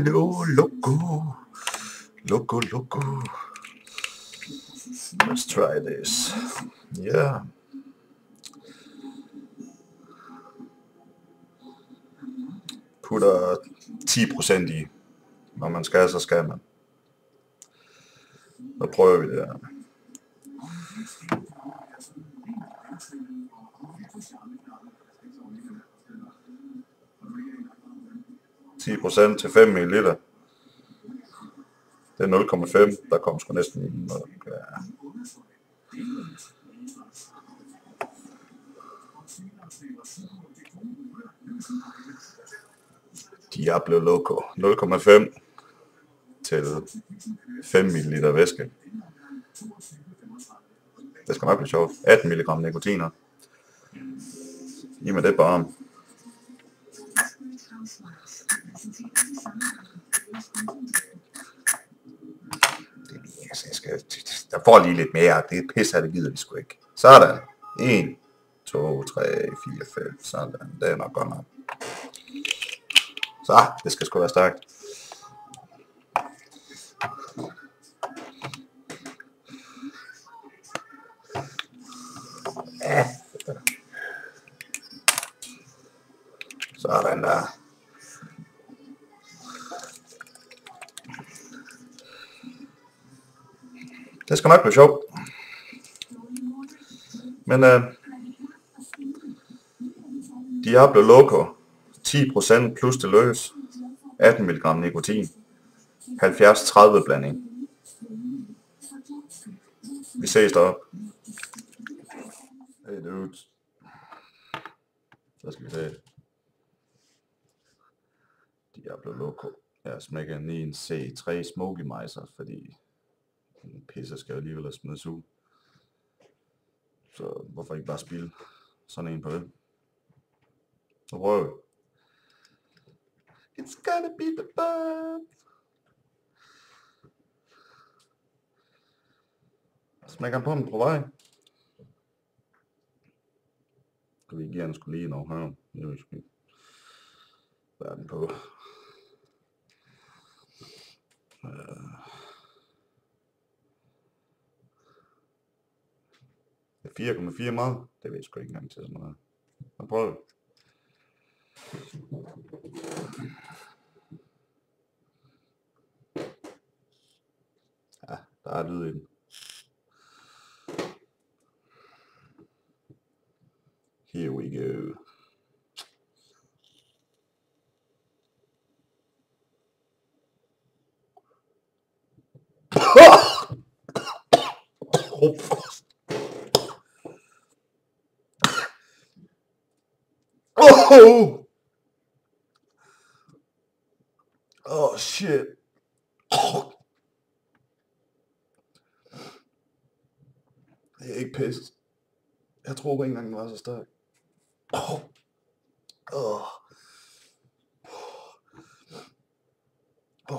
Hallo, loco. Loco. Let's try this. Yeah. Putter 10% i. Når man skal, så skal man. Så prøver vi det her. %10 til 5 ml. Det er 0,5. Der kommer sgu næsten noget. Ja. Diablo Loco. 0,5 til 5 ml væske. Det skal nok blive sjovt. 18 mg nikotiner. I med det bare. Der får lige lidt mere. Det er pisse, det gider vi sgu ikke. Sådan. 1, 2, 3, 4, 5. Sådan. Det er nok godt nok. Så, det skal sgu være stærkt. Ja. Sådan der. Det skal nok blive sjovt. Men Diablo Loco. 10% plus det løs. 18 mg nikotin. 70-30 blanding. Vi ses deroppe. Hey dudes. Så skal vi se. Diablo Loco. Jeg smækker lige en C3 Smoky Miser, fordi den pisse skal jo alligevel smides ud. Så hvorfor ikke bare spille sådan en på det? Så prøver vi. It's gonna be the bird. Smækker på den på vej. Skal vi gerne skulle lige noget her. Jeg vil sgu. Hvad er den på? Det er 4,4 meget. Det ved jeg sgu ikke engang til sådan noget. Så prøver vi. Ja, der er lyd i den. Here we go. Oh shit. Det er ikke pisse. Jeg tror ikke engang, den var så stærk.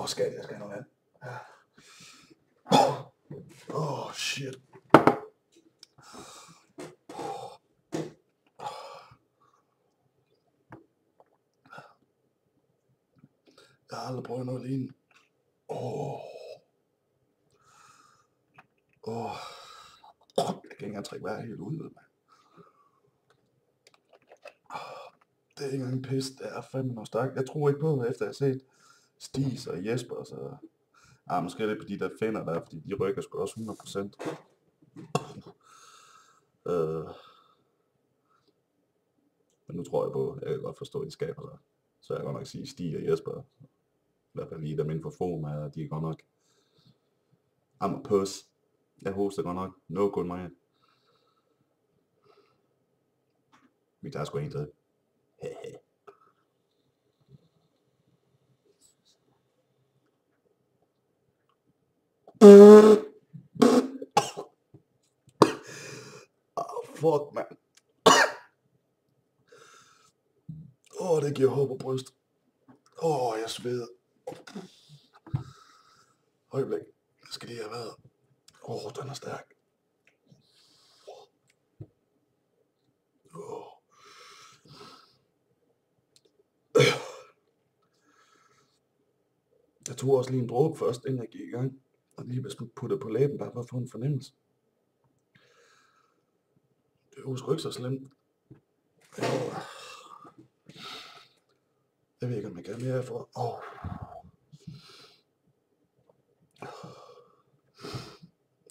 Skat, jeg skal have noget vand. Shit. Jeg har aldrig prøvet noget lignende. Jeg kan ikke engang trække vejret helt ud med mig. Det er ikke engang pis. Det er fandme noget stærkt. Jeg tror ikke på, efter jeg har set Stis og Jesper, så... måske lidt på de der finder der, fordi de rykker sgu også 100%. Men nu tror jeg på, jeg kan godt forstå, at de skaber sig. Så jeg kan godt nok sige, Stig og Jesper, i hvert fald lige dem inden for forum, de er godt nok... I'm a puss. Jeg hoster godt nok. No good man. Vi tager sgu en til. Fuck, man. Det giver håb på bryst. Jeg sveder. Øjeblik. Det skal lige have været. Den er stærk. tog også lige en dråbe først, inden jeg gik i gang. Og lige blev puttet på læben, bare for at få en fornemmelse. Det var sgu ikke så slemt. Jeg ved ikke, om jeg kan mere for.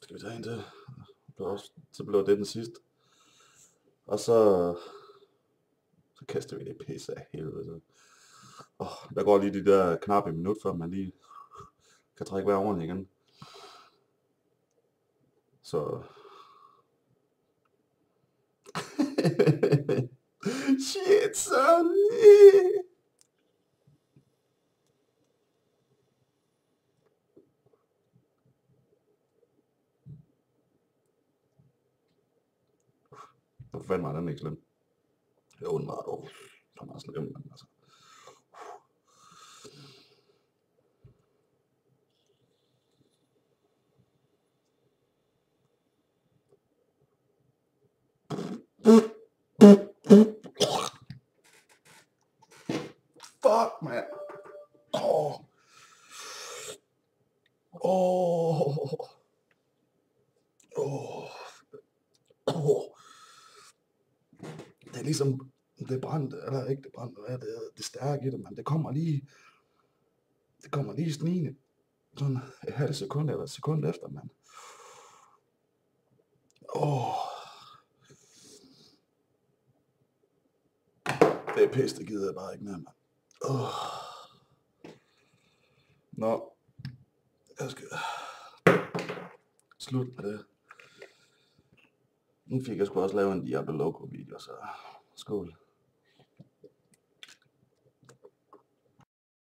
Skal vi tage en til? Så blev det den sidste. Og så kaster vi det pisse af helvede. Der går lige de der knap i minut, før man lige kan trække hver ordentligt igen. Så... Shit, son! Hvor fanden var den ikke slem? Det var meget over. Det var meget slem, men altså. Fuck, man. Det er ligesom, det brændte, eller ikke det brændte, det stærke i det, men det kommer lige snigende. Sådan et halvt sekund eller et sekund efter, mand. Det er pisse, det gider jeg bare ikke mere, mand. Nå. Jeg skal slutte med det. Nu fik jeg sgu også lavet en Diablo Loco video, så skål.